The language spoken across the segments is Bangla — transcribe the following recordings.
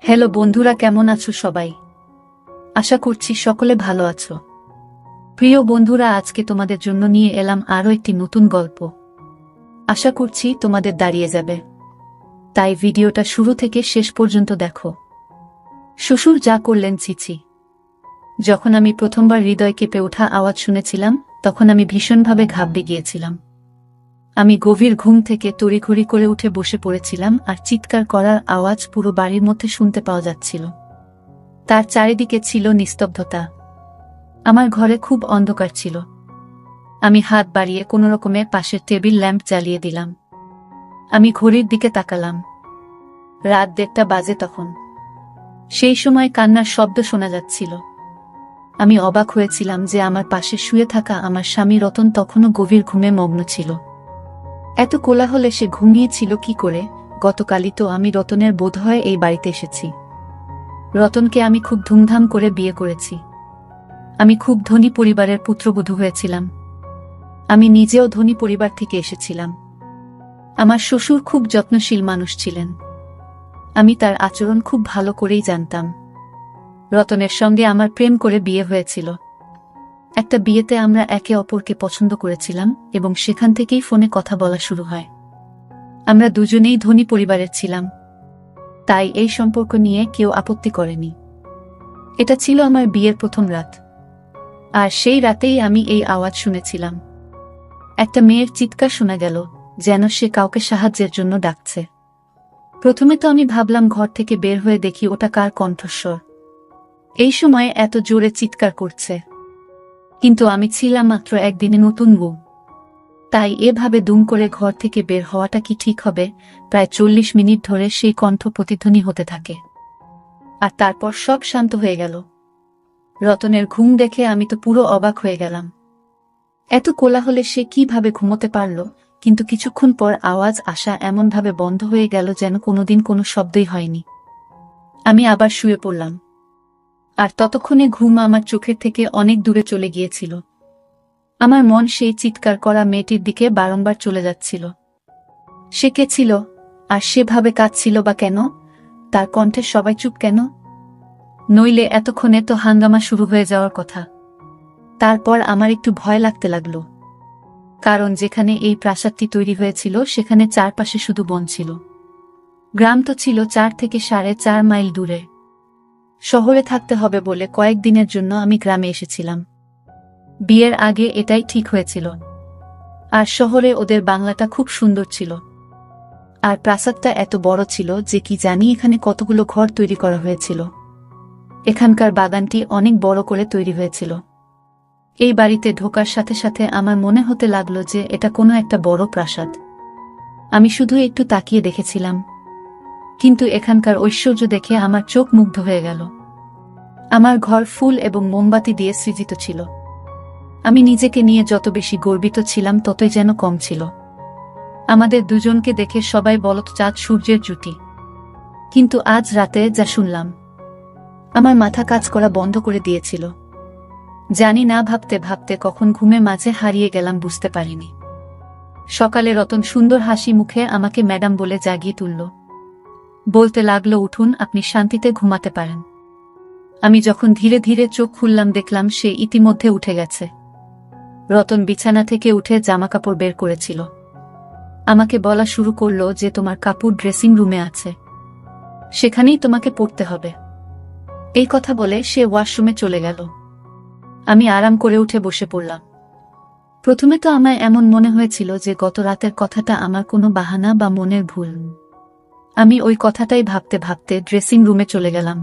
হ্যালো বন্ধুরা, কেমন আছো সবাই? আশা করছি সকলে ভালো আছো। প্রিয় বন্ধুরা, আজকে তোমাদের জন্য নিয়ে এলাম আরও একটি নতুন গল্প। আশা করছি তোমাদের দাঁড়িয়ে যাবে, তাই ভিডিওটা শুরু থেকে শেষ পর্যন্ত দেখো। শ্বশুর যা করলেন, ছিছি। যখন আমি প্রথমবার হৃদয় কেঁপে ওঠা আওয়াজ শুনেছিলাম, তখন আমি ভীষণভাবে ঘাবড়ে গিয়েছিলাম। আমি গভীর ঘুম থেকে তড়িঘড়ি করে উঠে বসে পড়েছিলাম, আর চিৎকার করার আওয়াজ পুরো বাড়ির মধ্যে শুনতে পাওয়া যাচ্ছিল। তার চারিদিকে ছিল নিস্তব্ধতা। আমার ঘরে খুব অন্ধকার ছিল। আমি হাত বাড়িয়ে কোনোরকমে পাশের টেবিল ল্যাম্প জ্বালিয়ে দিলাম। আমি ঘড়ির দিকে তাকালাম। রাত 1:30 বাজে তখন। সেই সময় কান্নার শব্দ শোনা যাচ্ছিল। আমি অবাক হয়েছিলাম যে আমার পাশে শুয়ে থাকা আমার স্বামী রতন তখনও গভীর ঘুমে মগ্ন ছিল। এত কোলাহলে সে ঘুমিয়েছিল কি করে? গতকালই তো আমি রতনের বোধহয় এই বাড়িতে এসেছি। রতনকে আমি খুব ধুমধাম করে বিয়ে করেছি। আমি খুব ধনী পরিবারের পুত্রবধূ হয়েছিলাম। আমি নিজেও ধনী পরিবার থেকে এসেছিলাম। আমার শ্বশুর খুব যত্নশীল মানুষ ছিলেন। আমি তার আচরণ খুব ভালো করেই জানতাম। রতনের সঙ্গে আমার প্রেম করে বিয়ে হয়েছিল। একটা বিয়েতে আমরা একে অপরকে পছন্দ করেছিলাম এবং সেখান থেকেই ফোনে কথা বলা শুরু হয়। আমরা দুজনেই ধনী পরিবারের ছিলাম, তাই এই সম্পর্ক নিয়ে কেউ আপত্তি করেনি। এটা ছিল আমার বিয়ের প্রথম রাত। আর সেই রাতেই আমি এই আওয়াজ শুনেছিলাম। একটা মেয়ের চিৎকার শোনা গেল, যেন সে কাউকে সাহায্যের জন্য ডাকছে। প্রথমে তো আমি ভাবলাম ঘর থেকে বের হয়ে দেখি ওটা কার কণ্ঠস্বর। এই সময়ে এত জোরে চিৎকার করছে। কিন্তু আমি ছিলাম মাত্র একদিনে নতুন বউ, তাই এভাবে দুম করে ঘর থেকে বের হওয়াটা কি ঠিক হবে? প্রায় 40 মিনিট ধরে সেই কণ্ঠ প্রতিধ্বনি হতে থাকে, আর তারপর সব শান্ত হয়ে গেল। রতনের ঘুম দেখে আমি তো পুরো অবাক হয়ে গেলাম। এত কোলাহলে সে কিভাবে ঘুমোতে পারল? কিন্তু কিছুক্ষণ পর আওয়াজ আসা এমনভাবে বন্ধ হয়ে গেল যেন কোনোদিন কোনো শব্দই হয়নি। আমি আবার শুয়ে পড়লাম, আর ততক্ষণে ঘুম আমার চোখের থেকে অনেক দূরে চলে গিয়েছিল। আমার মন সেই চিৎকার করা মেয়েটির দিকে বারংবার চলে যাচ্ছিল। সে কে ছিল? আর সেভাবে কাঁদছিল বা কেন? তার কণ্ঠে সবাই চুপ কেন? নইলে এতক্ষণে তো হাঙ্গামা শুরু হয়ে যাওয়ার কথা। তারপর আমার একটু ভয় লাগতে লাগলো, কারণ যেখানে এই প্রাসাদটি তৈরি হয়েছিল সেখানে চারপাশে শুধু বন ছিল। গ্রাম তো ছিল 4 থেকে 4.5 মাইল দূরে। শহরে থাকতে হবে বলে কয়েকদিনের জন্য আমি গ্রামে এসেছিলাম। বিয়ের আগে এটাই ঠিক হয়েছিল। আর শহরে ওদের বাংলাটা খুব সুন্দর ছিল। আর প্রাসাদটা এত বড় ছিল যে কি জানি এখানে কতগুলো ঘর তৈরি করা হয়েছিল। এখানকার বাগানটি অনেক বড় করে তৈরি হয়েছিল। এই বাড়িতে ঢোকার সাথে সাথে আমার মনে হতে লাগলো যে এটা কোনো একটা বড় প্রাসাদ। আমি শুধু একটু তাকিয়ে দেখেছিলাম, কিন্তু এখানকার ঐশ্বর্য দেখে আমার চোখ মুগ্ধ হয়ে গেল। আমার ঘর ফুল এবং মোমবাতি দিয়ে সজ্জিত ছিল। আমি নিজেকে নিয়ে যত বেশি গর্বিত ছিলাম ততই যেন কম ছিল। আমাদের দুজনকে দেখে সবাই বলত চাঁদ সূর্যের জুটি। কিন্তু আজ রাতে যা শুনলাম, আমার মাথা কাজ করা বন্ধ করে দিয়েছিল। জানি না ভাবতে ভাবতে কখন ঘুমে মাঝে হারিয়ে গেলাম বুঝতে পারিনি। সকালে রতন সুন্দর হাসি মুখে আমাকে ম্যাডাম বলে জাগিয়ে তুলল। বলতে লাগলো, উঠুন, আপনি শান্তিতে ঘুমাতে পারেন। আমি যখন ধীরে ধীরে চোখ খুললাম দেখলাম সে ইতিমধ্যে উঠে গেছে। রতন বিছানা থেকে উঠে জামাকাপড় বের করেছিল। আমাকে বলা শুরু করলো যে তোমার কাপড় ড্রেসিং রুমে আছে, সেখানেই তোমাকে পড়তে হবে। এই কথা বলে সে ওয়াশরুমে চলে গেল। আমি আরাম করে উঠে বসে পড়লাম। প্রথমে তো আমার এমন মনে হয়েছিল যে গত রাতের কথাটা আমার কোনো বাহানা বা মনের ভুল। আমি ওই কথাটাই ভাবতে ভাবতে ড্রেসিং রুমে চলে গেলাম,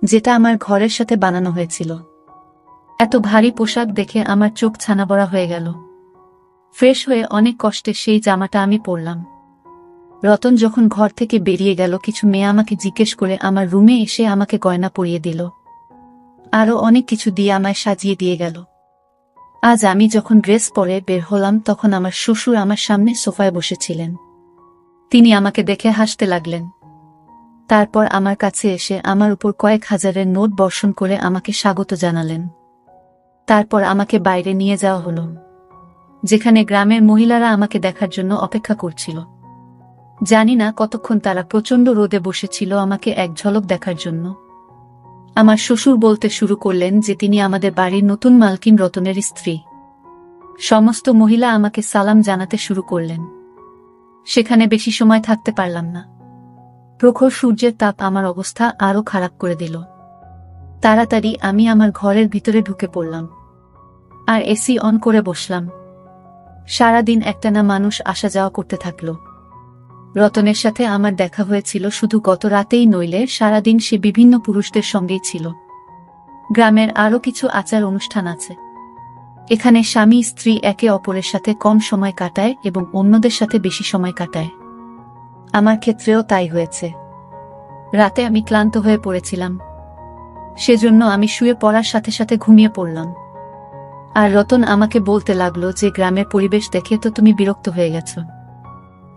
যেটা আমার ঘরের সাথে বানানো হয়েছিল। এত ভারী পোশাক দেখে আমার চোখ ছানাবড়া হয়ে গেল। ফ্রেশ হয়ে অনেক কষ্টে সেই জামাটা আমি পরলাম। রতন যখন ঘর থেকে বেরিয়ে গেল, কিছু মেয়ে আমাকে জিজ্ঞেস করে আমার রুমে এসে আমাকে গয়না পরিয়ে দিল। আরও অনেক কিছু দিয়ে আমায় সাজিয়ে দিয়ে গেল। আজ আমি যখন ড্রেস পরে বের হলাম তখন আমার শ্বশুর আমার সামনে সোফায় বসেছিলেন। তিনি আমাকে দেখে হাসতে লাগলেন। তারপর আমার কাছে এসে আমার উপর কয়েক হাজারের নোট বর্ষণ করে আমাকে স্বাগত জানালেন। তারপর আমাকে বাইরে নিয়ে যাওয়া হলো, যেখানে গ্রামের মহিলারা আমাকে দেখার জন্য অপেক্ষা করছিল। জানি না কতক্ষণ তারা প্রচণ্ড রোদে বসেছিল আমাকে এক ঝলক দেখার জন্য। আমার শ্বশুর বলতে শুরু করলেন যে তিনি আমাদের বাড়ির নতুন মালকিন রতনের স্ত্রী। সমস্ত মহিলা আমাকে সালাম জানাতে শুরু করলেন। সেখানে বেশি সময় থাকতে পারলাম না। প্রখর সূর্যের তাপ আমার অবস্থা আরও খারাপ করে দিল। তাড়াতাড়ি আমি আমার ঘরের ভিতরে ঢুকে পড়লাম আর এসি অন করে বসলাম। সারাদিন একটানা মানুষ আসা যাওয়া করতে থাকল। রতনের সাথে আমার দেখা হয়েছিল শুধু গত রাতেই, নইলে সারাদিন সে বিভিন্ন পুরুষদের সঙ্গেই ছিল। গ্রামের আরও কিছু আচার অনুষ্ঠান আছে। এখানে স্বামী স্ত্রী একে অপরের সাথে কম সময় কাটায় এবং অন্যদের সাথে বেশি সময় কাটায়। আমার ক্ষেত্রেও তাই হয়েছে। রাতে আমি ক্লান্ত হয়ে পড়েছিলাম, সেজন্য আমি শুয়ে পড়ার সাথে সাথে ঘুমিয়ে পড়লাম। আর রতন আমাকে বলতে লাগলো যে গ্রামের পরিবেশ দেখে তো তুমি বিরক্ত হয়ে গেছ।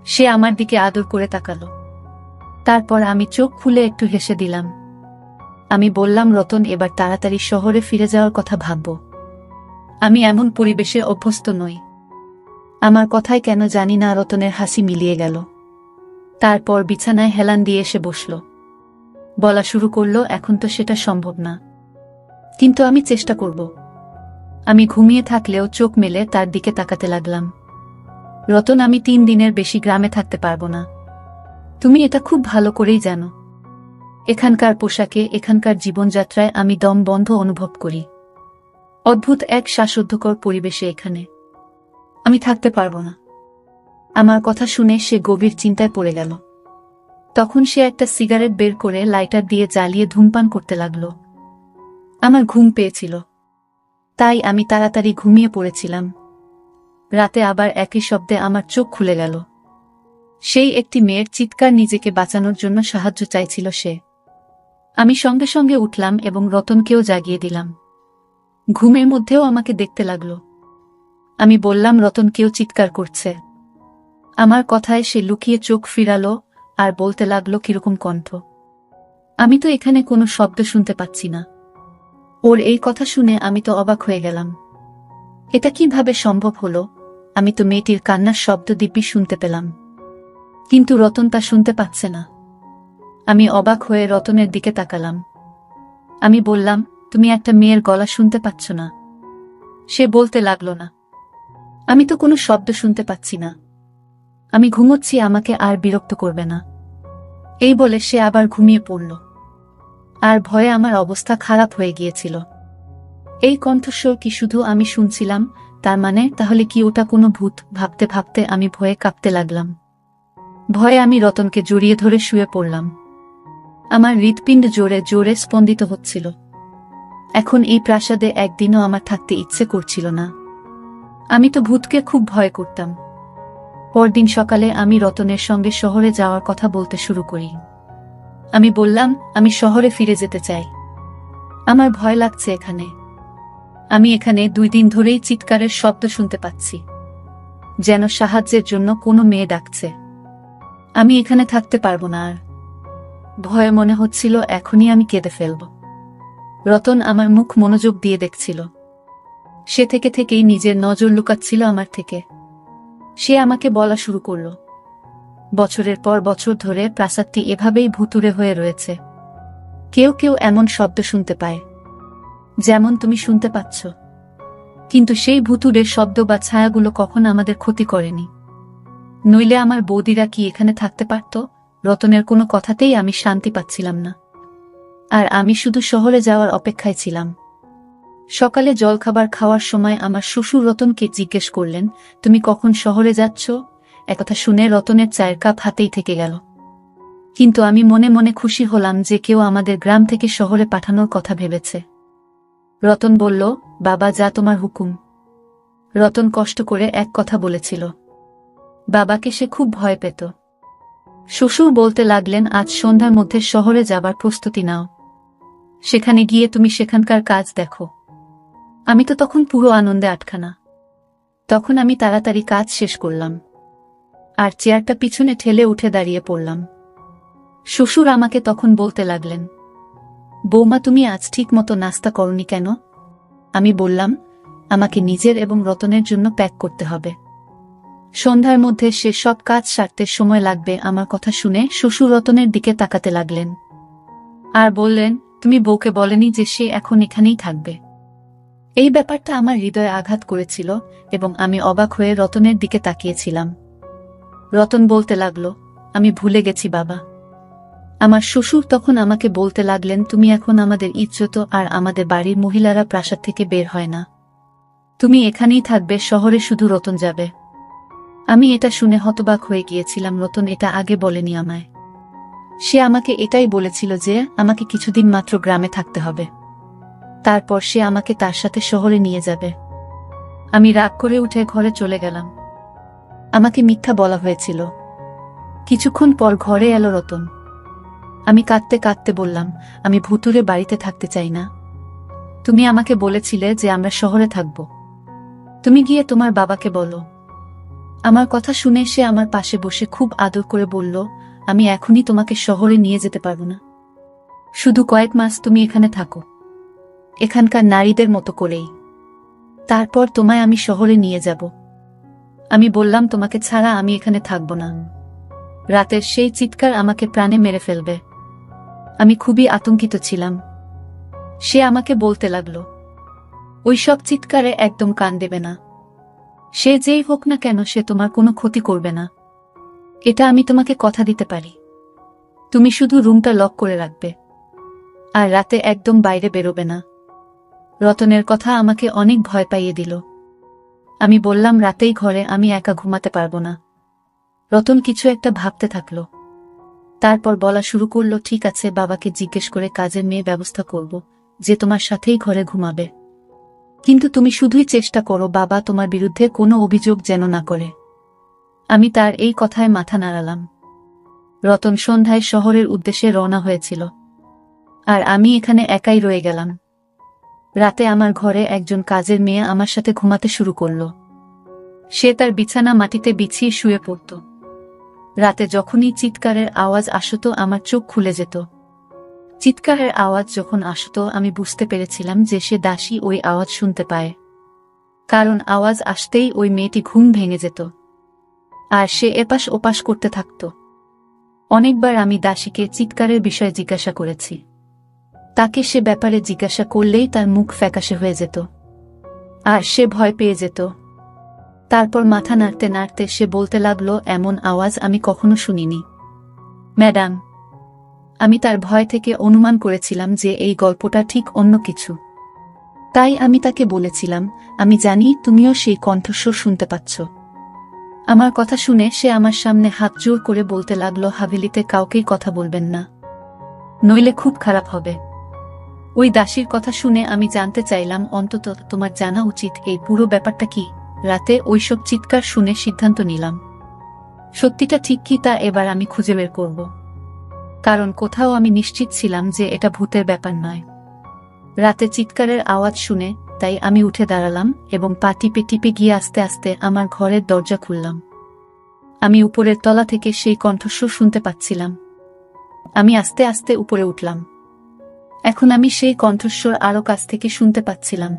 সে আমার দিকে আদর করে তাকালো। তারপর আমি চোখ খুলে একটু হেসে দিলাম। আমি বললাম, রতন, এবার তাড়াতাড়ি শহরে ফিরে যাওয়ার কথা ভাবব। আমি এমন পরিবেশে অভ্যস্ত নই। আমার কথায় কেন জানি না রতনের হাসি মিলিয়ে গেল। তারপর বিছানায় হেলান দিয়ে এসে বসল। বলা শুরু করল, এখন তো সেটা সম্ভব না, কিন্তু আমি চেষ্টা করব। আমি ঘুমিয়ে থাকলেও চোখ মেলে তার দিকে তাকাতে লাগলাম। রতন, আমি 3 দিনের বেশি গ্রামে থাকতে পারবো না। তুমি এটা খুব ভালো করেই জানো। এখানকার পোশাকে, এখানকার জীবনযাত্রায় আমি দম বন্ধ অনুভব করি। অদ্ভুত এক শ্বাসরুদ্ধকর পরিবেশে এখানে আমি থাকতে পারবো না। আমার কথা শুনে সে গভীর চিন্তায় পড়ে গেল। তখন সে একটা সিগারেট বের করে লাইটার দিয়ে জ্বালিয়ে ধূমপান করতে লাগলো। আমার ঘুম পেয়েছিল, তাই আমি তাড়াতাড়ি ঘুমিয়ে পড়েছিলাম। রাতে আবার একই শব্দে আমার চোখ খুলে গেল। সেই একটি মেয়ের চিৎকার, নিজেকে বাঁচানোর জন্য সাহায্য চাইছিল সে। আমি সঙ্গে সঙ্গে উঠলাম এবং রতনকেও জাগিয়ে দিলাম। ঘুমের মধ্যেও আমাকে দেখতে লাগলো। আমি বললাম, রতন, কেউ চিৎকার করছে। আমার কথায় সে লুকিয়ে চোখ ফিরালো আর বলতে লাগলো কিরকম কণ্ঠ, আমি তো এখানে কোনো শব্দ শুনতে পাচ্ছি না। ওর এই কথা শুনে আমি তো অবাক হয়ে গেলাম। এটা কিভাবে সম্ভব হলো? আমি তো মেয়েটির কান্নার শব্দ দিব্যি শুনতে পেলাম, কিন্তু রতন তা শুনতে পাচ্ছে না। আমি অবাক হয়ে রতনের দিকে তাকালাম। আমি বললাম, তুমি একটা মেয়ের গলা শুনতে পাচ্ছ না? সে বলতে লাগলো, না, আমি তো কোনো শব্দ শুনতে পাচ্ছি না। আমি ঘুমোচ্ছি, আমাকে আর বিরক্ত করবে না। এই বলে সে আবার ঘুমিয়ে পড়ল। আর ভয়ে আমার অবস্থা খারাপ হয়ে গিয়েছিল। এই কণ্ঠস্বর কি শুধু আমি শুনছিলাম? তার মানে তাহলে কি ওটা কোনো ভূত? ভাবতে ভাবতে আমি ভয়ে কাঁপতে লাগলাম। ভয়ে আমি রতনকে জড়িয়ে ধরে শুয়ে পড়লাম। আমার হৃৎপিণ্ড জোরে জোরে স্পন্দিত হচ্ছিল। এখন এই প্রাসাদে একদিনও আমার থাকতে ইচ্ছে করছিল না। আমি তো ভূতকে খুব ভয় করতাম। পরদিন সকালে আমি রতনের সঙ্গে শহরে যাওয়ার কথা বলতে শুরু করি। আমি বললাম, আমি শহরে ফিরে যেতে চাই। আমার ভয় লাগছে এখানে। আমি এখানে 2 দিন ধরেই চিৎকারের শব্দ শুনতে পাচ্ছি, যেন সাহায্যের জন্য কোনো মেয়ে ডাকছে। আমি এখানে থাকতে পারবো না আর। ভয়ে মনে হচ্ছিল এখনই আমি কেঁদে ফেলব। রতন আমার মুখ মনোযোগ দিয়ে দেখছিল। সে থেকেই নিজের নজর লুকাচ্ছিল আমার থেকে। সে আমাকে বলা শুরু করল, বছরের পর বছর ধরে প্রাসাদটি এভাবেই ভুতুড়ে হয়ে রয়েছে। কেউ কেউ এমন শব্দ শুনতে পায়, যেমন তুমি শুনতে পাচ্ছ, কিন্তু সেই ভুতুড়ে শব্দ বা ছায়াগুলো কখনো আমাদের ক্ষতি করেনি। নইলে আমার বৌদিরা কি এখানে থাকতে পারত? রতনের কোনো কথাতেই আমি শান্তি পাচ্ছিলাম না। আর আমি শুধু শহরে যাওয়ার অপেক্ষায় ছিলাম। সকালে জলখাবার খাওয়ার সময় আমার শ্বশুর রতনকে জিজ্ঞেস করলেন, তুমি কখন শহরে যাচ্ছ? একথা শুনে রতনের চায়ের কাপ হাতেই থেকে গেল। কিন্তু আমি মনে মনে খুশি হলাম যে কেউ আমাদের গ্রাম থেকে শহরে পাঠানোর কথা ভেবেছে। রতন বলল, বাবা, যা তোমার হুকুম। রতন কষ্ট করে এক কথা বলেছিল। বাবাকে সে খুব ভয় পেত। শ্বশুর বলতে লাগলেন, আজ সন্ধ্যার মধ্যে শহরে যাবার প্রস্তুতি নাও। সেখানে গিয়ে তুমি সেখানকার কাজ দেখো। আমি তো তখন পুরো আনন্দে আটখানা। তখন আমি তাড়াতাড়ি কাজ শেষ করলাম আর চেয়ারটা পিছনে ঠেলে উঠে দাঁড়িয়ে পড়লাম। শ্বশুর আমাকে তখন বলতে লাগলেন, বৌমা, তুমি আজ ঠিক মতো নাস্তা করনি কেন? আমি বললাম, আমাকে নিজের এবং রতনের জন্য প্যাক করতে হবে। সন্ধ্যার মধ্যে সে সব কাজ সারতে সময় লাগবে আমার কথা শুনে শ্বশুর রতনের দিকে তাকাতে লাগলেন আর বললেন, তুমি বউকে বলেনি যে সে এখন এখানেই থাকবে? এই ব্যাপারটা আমার হৃদয়ে আঘাত করেছিল এবং আমি অবাক হয়ে রতনের দিকে তাকিয়েছিলাম। রতন বলতে লাগল, আমি ভুলে গেছি বাবা। আমার শ্বশুর তখন আমাকে বলতে লাগলেন, তুমি এখন আমাদের ইজ্জত আর আমাদের বাড়ির মহিলারা প্রাসাদ থেকে বের হয় না, তুমি এখানেই থাকবে, শহরে শুধু রতন যাবে। আমি এটা শুনে হতবাক হয়ে গিয়েছিলাম। রতন এটা আগে বলেনি আমায়। সে আমাকে এটাই বলেছিল যে আমাকে কিছুদিন মাত্র গ্রামে থাকতে হবে, তারপর সে আমাকে তার সাথে শহরে নিয়ে যাবে। আমি রাগ করে উঠে ঘরে চলে গেলাম। আমাকে মিথ্যা বলা হয়েছিল। কিছুক্ষণ পর ঘরে এলো রতন। আমি কাঁদতে কাঁদতে বললাম, আমি ভুতুরে বাড়িতে থাকতে চাই না। তুমি আমাকে বলেছিলে যে আমরা শহরে থাকব। তুমি গিয়ে তোমার বাবাকে বলো। আমার কথা শুনে সে আমার পাশে বসে খুব আদর করে বলল, আমি এখনই তোমাকে শহরে নিয়ে যেতে পারবো না, শুধু কয়েক মাস তুমি এখানে থাকো, এখানকার নারীদের মতো করেই, তারপর তোমায় আমি শহরে নিয়ে যাব। আমি বললাম, তোমাকে ছাড়া আমি এখানে থাকব না। রাতের সেই চিৎকার আমাকে প্রাণে মেরে ফেলবে। আমি খুবই আতঙ্কিত ছিলাম। সে আমাকে বলতে লাগল, ওই সব চিৎকারে একদম কান দেবে না। সে যেই হোক না কেন, সে তোমার কোনো ক্ষতি করবে না, এটা আমি তোমাকে কথা দিতে পারি। তুমি শুধু রুমটা লক করে রাখবে আর রাতে একদম বাইরে বেরোবে না। রতনের কথা আমাকে অনেক ভয় পাইয়ে দিল। আমি বললাম, রাতেই ঘরে আমি একা ঘুমাতে পারবো না। রতন কিছু একটা ভাবতে থাকল, তারপর বলা শুরু করলো, ঠিক আছে, বাবাকে জিজ্ঞেস করে কাজের মেয়ে ব্যবস্থা করব যে তোমার সাথেই ঘরে ঘুমাবে, কিন্তু তুমি শুধুই চেষ্টা করো বাবা তোমার বিরুদ্ধে কোনো অভিযোগ যেন না করে। আমি তার এই কথায় মাথা নাড়ালাম। রতন সন্ধ্যায় শহরের উদ্দেশ্যে রওনা হয়েছিল আর আমি এখানে একাই রয়ে গেলাম। রাতে আমার ঘরে একজন কাজের মেয়ে আমার সাথে ঘুমাতে শুরু করল। সে তার বিছানা মাটিতে বিছিয়ে শুয়ে পড়ত। রাতে যখনই চিৎকারের আওয়াজ আসতো আমার চোখ খুলে যেত। চিৎকারের আওয়াজ যখন আসতো আমি বুঝতে পেরেছিলাম যে সে দাসী ওই আওয়াজ শুনতে পায়, কারণ আওয়াজ আসতেই ওই মেয়েটি ঘুম ভেঙে যেত আর সে এপাশ ওপাশ করতে থাকত। অনেকবার আমি দাসীকে চিৎকারের বিষয়ে জিজ্ঞাসা করেছি। তাকে সে ব্যাপারে জিজ্ঞাসা করলেই তার মুখ ফ্যাকাশে হয়ে যেত আর সে ভয় পেয়ে যেত। তারপর মাথা নাড়তে নাড়তে সে বলতে লাগলো, এমন আওয়াজ আমি কখনো শুনিনি ম্যাডাম। আমি তার ভয় থেকে অনুমান করেছিলাম যে এই গল্পটা ঠিক অন্য কিছু, তাই আমি তাকে বলেছিলাম, আমি জানি তুমিও সেই কণ্ঠস্বর শুনতে পাচ্ছ। আমার কথা শুনে সে আমার সামনে হাত জোর করে বলতে লাগলো, হাভেলিতে কাউকেই কথা বলবেন না, নইলে খুব খারাপ হবে। ওই দাসীর কথা শুনে আমি জানতে চাইলাম, অন্তত তোমার জানা উচিত এই পুরো ব্যাপারটা কি। রাতে ওইসব চিৎকার শুনে সিদ্ধান্ত নিলাম, সত্যিটা ঠিক কি তা এবার আমি খুঁজে বের করব, কারণ কোথাও আমি নিশ্চিত ছিলাম যে এটা ভূতের ব্যাপার নয়। রাতে চিৎকারের আওয়াজ শুনে তাই আমি উঠে দাঁড়ালাম এবং পা টিপে টিপে গিয়ে আস্তে আস্তে আমার ঘরের দরজা খুললাম। আমি উপরের তলা থেকে সেই কণ্ঠস্বর শুনতে পাচ্ছিলাম। আমি আস্তে আস্তে উপরে উঠলাম। এখন আমি সেই কণ্ঠস্বর আরো কাছ থেকে শুনতে পাচ্ছিলাম।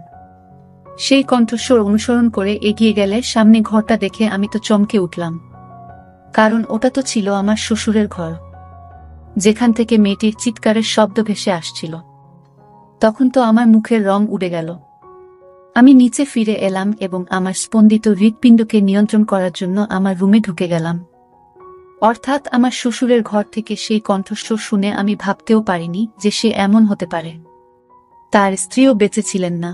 সেই কণ্ঠস্বর অনুসরণ করে এগিয়ে গেলে সামনে ঘরটা দেখে আমি তো চমকে উঠলাম, কারণ ওটা তো ছিল আমার শ্বশুরের ঘর, যেখান থেকে মেয়েটির চিৎকারের শব্দ ভেসে আসছিল। তখন তো আমার মুখের রং উড়ে গেল। আমি নিচে ফিরে এলাম এবং আমার স্পন্দিত হৃৎপিণ্ডকে নিয়ন্ত্রণ করার জন্য আমার রুমে ঢুকে গেলাম। অর্থাৎ আমার শ্বশুরের ঘর থেকে সেই কণ্ঠস্বর শুনে আমি ভাবতেও পারিনি যে সে এমন হতে পারে। তার স্ত্রীও বেঁচে ছিলেন না,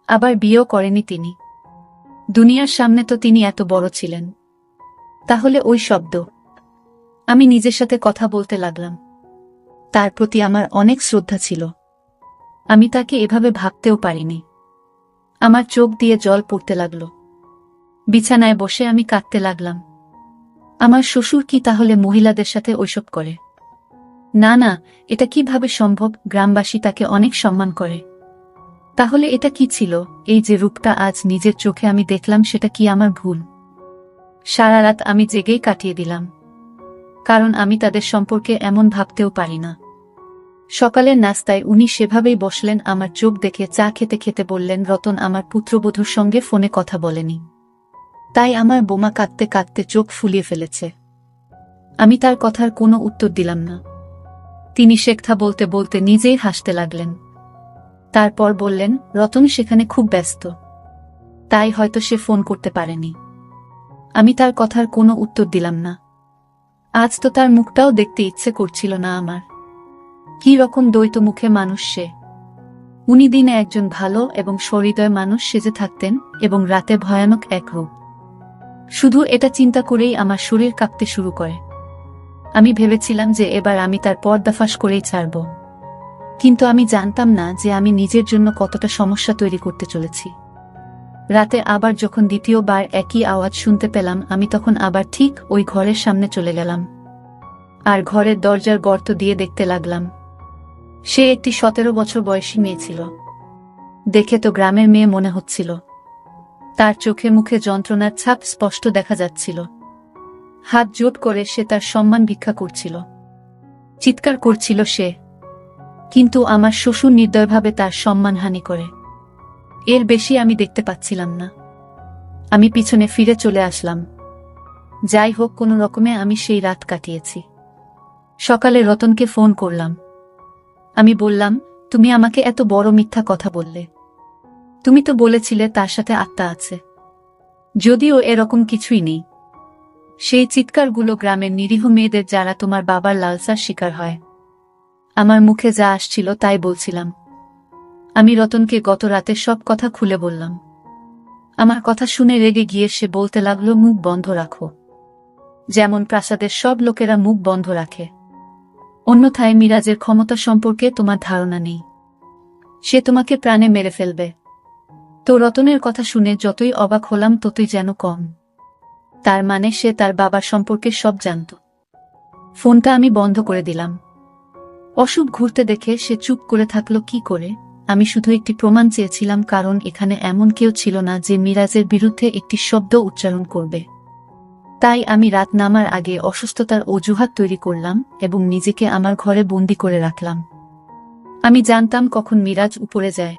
আবার বিয়েও করেনি তিনি। দুনিয়ার সামনে তো তিনি এত বড় ছিলেন, তাহলে ওই শব্দ? আমি নিজের সাথে কথা বলতে লাগলাম। তার প্রতি আমার অনেক শ্রদ্ধা ছিল, আমি তাকে এভাবে ভাবতেও পারিনি। আমার চোখ দিয়ে জল পড়তে লাগল। বিছানায় বসে আমি কাঁদতে লাগলাম। আমার শ্বশুর কি তাহলে মহিলাদের সাথে ওইসব করে? না না, এটা কিভাবে সম্ভব? গ্রামবাসী তাকে অনেক সম্মান করে। তাহলে এটা কি ছিল? এই যে রূপটা আজ নিজের চোখে আমি দেখলাম, সেটা কি আমার ভুল? সারা রাত আমি জেগেই কাটিয়ে দিলাম, কারণ আমি তাদের সম্পর্কে এমন ভাবতেও পারি না। সকালের নাস্তায় উনি সেভাবেই বসলেন, আমার চোখ দেখে চা খেতে খেতে বললেন, রতন আমার পুত্রবধূর সঙ্গে ফোনে কথা বলেনি। তাই আমার বোমা কাঁদতে কাঁদতে চোখ ফুলিয়ে ফেলেছে। আমি তার কথার কোনো উত্তর দিলাম না। তিনি শেখথা বলতে বলতে নিজেই হাসতে লাগলেন। তারপর বললেন, রতন সেখানে খুব ব্যস্ত, তাই হয়তো সে ফোন করতে পারেনি। আমি তার কথার কোনো উত্তর দিলাম না। আজ তো তার মুখটাও দেখতে ইচ্ছে করছিল না আমার। কি রকম দ্বৈত মুখে মানুষ সে। উনি দিনে একজন ভালো এবং সহৃদয় মানুষ সেজে থাকতেন এবং রাতে ভয়ানক এক রূপ। শুধু এটা চিন্তা করেই আমার শরীর কাঁপতে শুরু করে। আমি ভেবেছিলাম যে এবার আমি তার পর্দাফাশ করেই ছাড়ব, কিন্তু আমি জানতাম না যে আমি নিজের জন্য কতটা সমস্যা তৈরি করতে চলেছি। রাতে আবার যখন দ্বিতীয়বার একই আওয়াজ শুনতে পেলাম, আমি তখন আবার ঠিক ওই ঘরের সামনে চলে গেলাম আর ঘরের দরজার গর্ত দিয়ে দেখতে লাগলাম। সে একটি 17 বছর বয়সী মেয়ে ছিল। দেখে তো গ্রামের মেয়ে মনে হচ্ছিল। তার চোখে মুখে যন্ত্রণার ছাপ স্পষ্ট দেখা যাচ্ছিল। হাত জোট করে সে তার সম্মান ভিক্ষা করছিল, চিৎকার করছিল সে। কিন্তু আমার শ্বশুর নির্দয়ভাবে তার সম্মানহানি করে। এর বেশি আমি দেখতে পাচ্ছিলাম না। আমি পিছনে ফিরে চলে আসলাম। যাই হোক, কোনো রকমে আমি সেই রাত কাটিয়েছি। সকালে রতনকে ফোন করলাম। আমি বললাম, তুমি আমাকে এত বড় মিথ্যা কথা বললে। তুমি তো বলেছিলে তার সাথে আত্মা আছে, যদিও এরকম কিছুই নেই। সেই চিৎকারগুলো গ্রামের নিরীহ মেয়েদের, যারা তোমার বাবার লালসার শিকার হয়। আমার মুখে যা আসছিল তাই বলছিলাম। আমি রতনকে গত রাতে সব কথা খুলে বললাম। আমার কথা শুনে রেগে গিয়ে সে বলতে লাগলো, মুখ বন্ধ রাখো, যেমন প্রাসাদের সব লোকেরা মুখ বন্ধ রাখে। অন্যথায় মিরাজের ক্ষমতা সম্পর্কে তোমার ধারণা নেই। সে তোমাকে প্রাণে মেরে ফেলবে। তো রতনের কথা শুনে যতই অবাক হলাম ততই যেন কম। তার মানে সে তার বাবার সম্পর্কে সব জানত। ফোনটা আমি বন্ধ করে দিলাম। অশুভ ঘুরতে দেখে সে চুপ করে থাকলো কি করে। আমি শুধু একটি প্রমাণ চেয়েছিলাম, কারণ এখানে এমন কেউ ছিল না যে মিরাজের বিরুদ্ধে একটি শব্দ উচ্চারণ করবে। তাই আমি রাত নামার আগে অসুস্থতার অজুহাত তৈরি করলাম এবং নিজেকে আমার ঘরে বন্দি করে রাখলাম। আমি জানতাম কখন মিরাজ উপরে যায়।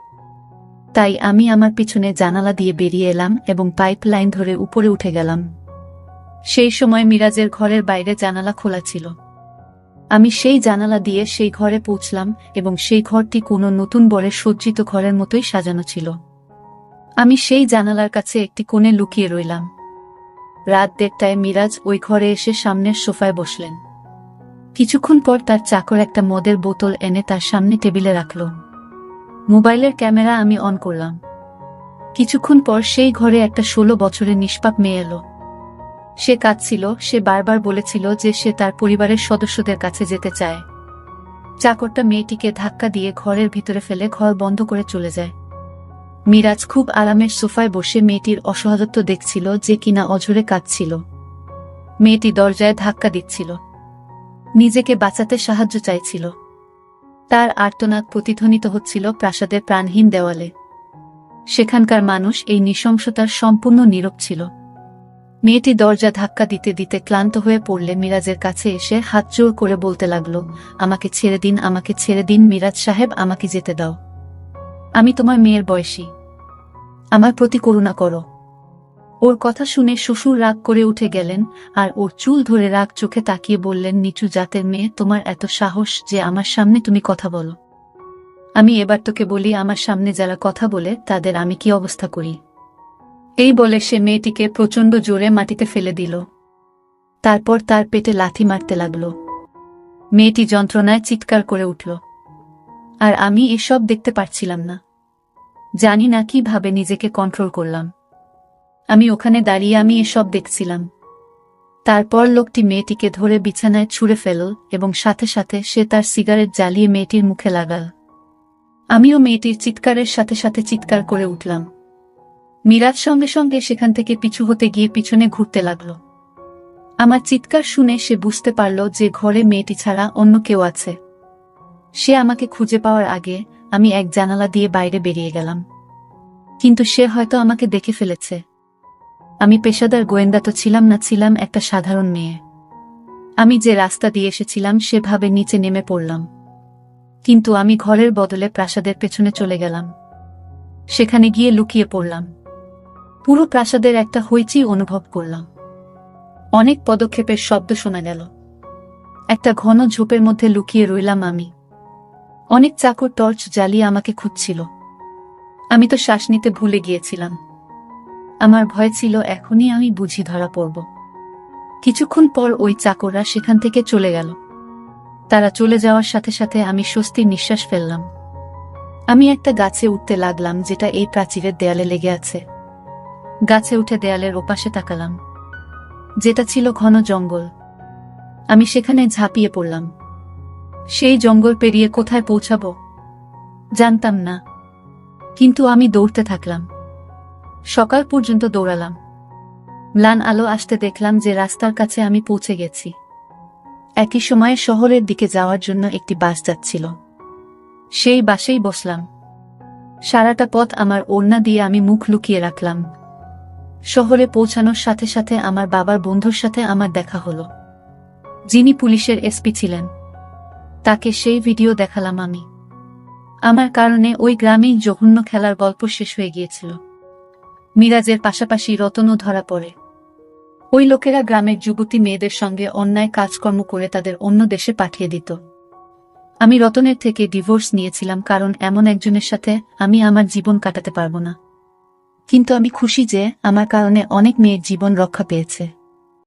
তাই আমি আমার পিছনে জানালা দিয়ে বেরিয়ে এলাম এবং পাইপ লাইন ধরে উপরে উঠে গেলাম। সেই সময় মিরাজের ঘরের বাইরে জানালা খোলা ছিল। আমি সেই জানালা দিয়ে সেই ঘরে পৌঁছলাম এবং সেই ঘরটি কোনো নতুন বরে সজ্জিত ঘরের মতোই সাজানো ছিল। আমি সেই জানালার কাছে একটি কোণে লুকিয়ে রইলাম। রাত 1:30টায় মিরাজ ওই ঘরে এসে সামনের সোফায় বসলেন। কিছুক্ষণ পর তার চাকর একটা মদের বোতল এনে তার সামনে টেবিলে রাখল। মোবাইলের ক্যামেরা আমি অন করলাম। কিছুক্ষণ পর সেই ঘরে একটা 16 বছরের নিষ্পাপ মেয়ে এলো। সে কাঁদছিল। সে বারবার বলেছিল যে সে তার পরিবারের সদস্যদের কাছে যেতে চায়। চাকরটা মেয়েটিকে ধাক্কা দিয়ে ঘরের ভিতরে ফেলে ঘর বন্ধ করে চলে যায়। মিরাজ খুব আরামের সোফায় বসে মেয়েটির অসহায়ত্ব দেখছিল, যে কিনা অঝরে কাঁদছিল। মেয়েটি দরজায় ধাক্কা দিচ্ছিল, নিজেকে বাঁচাতে সাহায্য চাইছিল। তার আর্তনাদ প্রতিধ্বনিত হচ্ছিল প্রাসাদের প্রাণহীন দেওয়ালে। সেখানকার মানুষ এই নৃশংসতার সম্পূর্ণ নীরব ছিল। মেয়েটি দরজা ধাক্কা দিতে দিতে ক্লান্ত হয়ে পড়লে মিরাজের কাছে এসে হাত জোড় করে বলতে লাগল, আমাকে ছেড়ে দিন, আমাকে ছেড়ে দিন মিরাজ সাহেব, আমাকে যেতে দাও। আমি তোমার মেয়ের বয়সী, আমার প্রতি করুণা করো। ওর কথা শুনে শ্বশুর রাগ করে উঠে গেলেন আর ওর চুল ধরে রাগ চোখে তাকিয়ে বললেন, নিচু জাতের মেয়ে, তোমার এত সাহস যে আমার সামনে তুমি কথা বলো। আমি এবার তোকে বলি, আমার সামনে যারা কথা বলে তাদের আমি কি অবস্থা করি। এই বলে সে মেয়েটিকে প্রচণ্ড জোরে মাটিতে ফেলে দিল। তারপর তার পেটে লাথি মারতে লাগল। মেয়েটি যন্ত্রণায় চিৎকার করে উঠল। আর আমি এসব দেখতে পারছিলাম না। জানি না কিভাবে নিজেকে কন্ট্রোল করলাম। আমি ওখানে দাঁড়িয়ে আমি এসব দেখছিলাম। তারপর লোকটি মেয়েটিকে ধরে বিছানায় ছুঁড়ে ফেলল এবং সাথে সাথে সে তার সিগারেট জ্বালিয়ে মেয়েটির মুখে লাগাল। আমিও মেয়েটির চিৎকারের সাথে সাথে চিৎকার করে উঠলাম। মিরাজ সঙ্গে সঙ্গে সেখান থেকে পিছু হতে গিয়ে পিছনে ঘুরতে লাগল। আমার চিৎকার শুনে সে বুঝতে পারল যে ঘরে মেয়েটি ছাড়া অন্য কেউ আছে। সে আমাকে খুঁজে পাওয়ার আগে আমি এক জানালা দিয়ে বাইরে বেরিয়ে গেলাম। কিন্তু সে হয়তো আমাকে দেখে ফেলেছে। আমি পেশাদার গোয়েন্দা তো ছিলাম না, ছিলাম একটা সাধারণ মেয়ে। আমি যে রাস্তা দিয়ে এসেছিলাম সেভাবে নিচে নেমে পড়লাম। কিন্তু আমি ঘরের বদলে প্রাসাদের পেছনে চলে গেলাম। সেখানে গিয়ে লুকিয়ে পড়লাম। পুরো প্রাসাদের একটা হইচই অনুভব করলাম। অনেক পদক্ষেপের শব্দ শোনা গেল। একটা ঘন ঝোপের মধ্যে লুকিয়ে রইলাম আমি। অনেক চাকর টর্চ জ্বালিয়ে আমাকে খুঁজছিল। আমি তো শ্বাস নিতে ভুলে গিয়েছিলাম। আমার ভয় ছিল এখনই আমি বুঝি ধরা পড়ব। কিছুক্ষণ পর ওই চাকররা সেখান থেকে চলে গেল। তারা চলে যাওয়ার সাথে সাথে আমি স্বস্তির নিঃশ্বাস ফেললাম। আমি একটা গাছে উঠতে লাগলাম যেটা এই প্রাচীরের দেয়ালে লেগে আছে। গাছে উঠে দেয়ালের ওপাশে তাকালাম, যেটা ছিল ঘন জঙ্গল। আমি সেখানে ঝাঁপিয়ে পড়লাম। সেই জঙ্গল পেরিয়ে কোথায় পৌঁছাবো জানতাম না, কিন্তু আমি দৌড়তে থাকলাম। সকাল পর্যন্ত দৌড়ালাম। ম্লান আলো আসতে দেখলাম যে রাস্তার কাছে আমি পৌঁছে গেছি। একই সময়ে শহরের দিকে যাওয়ার জন্য একটি বাস যাচ্ছিল। সেই বাসেই বসলাম। সারাটা পথ আমার ওড়না দিয়ে আমি মুখ লুকিয়ে রাখলাম। শহরে পৌঁছানোর সাথে সাথে আমার বাবার বন্ধুর সাথে আমার দেখা হলো, যিনি পুলিশের এসপি ছিলেন। তাকে সেই ভিডিও দেখালাম আমি। আমার কারণে ওই গ্রামেই জঘন্য খেলার গল্প শেষ হয়ে গিয়েছিল। মিরাজের পাশাপাশি রতনও ধরা পড়ে। ওই লোকেরা গ্রামের যুবতী মেয়েদের সঙ্গে অন্যায় কাজকর্ম করে তাদের অন্য দেশে পাঠিয়ে দিত। আমি রতনের থেকে ডিভোর্স নিয়েছিলাম, কারণ এমন একজনের সাথে আমি আমার জীবন কাটাতে পারবো না। কিন্তু আমি খুশি যে আমার কারণে অনেক মেয়ের জীবন রক্ষা পেয়েছে।